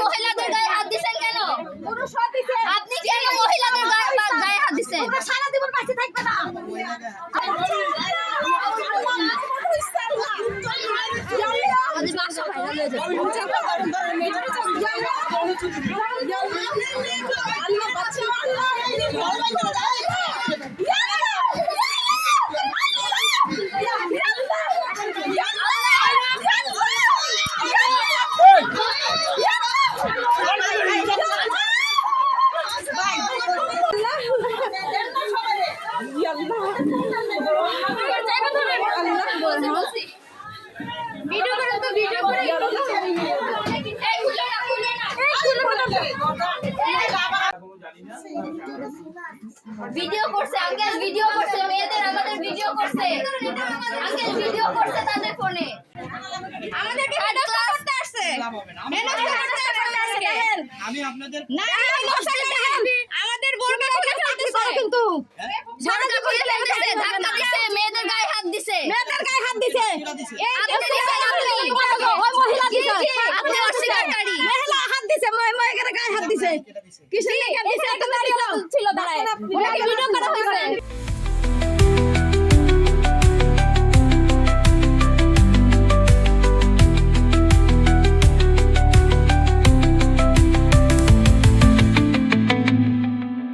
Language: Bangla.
মহিলাদের গায়ে হাত দিচ্ছেন কেন? আপনি কেন মহিলাদের গায়ে হাত দিচ্ছেন? সারা জীবন বাঁচে থাকবে না। ভিডিও করছে আঙ্কেল, ভিডিও করছে মেয়েদের, আমাদের ভিডিও করছে আঙ্কেল, ভিডিও করছে তাদের ফোনে। আমাদেরকে ভিডিও করতে আসছে, আমি আপনাদের না আমাদের বোরকা খুলে ফেলতেছে, কিন্তু বোরকা খুলে ফেলতেছে, ধাক্কা দিছে, মেয়েদের গায়ে হাত দিছে, মেয়েদের গায়ে হাত দিছে। আপনি দিছেন, আপনি ওই মহিলা দিছে, আপনি অস্বীকারী। মহিলা হাত দিছে, মহিলার গায়ে হাত দিছে, কিসের গায়ে হাত দিছে? একটা দাঁড়িয়ে ছিল, দাঁড়ায় ওনাকে ভিডিও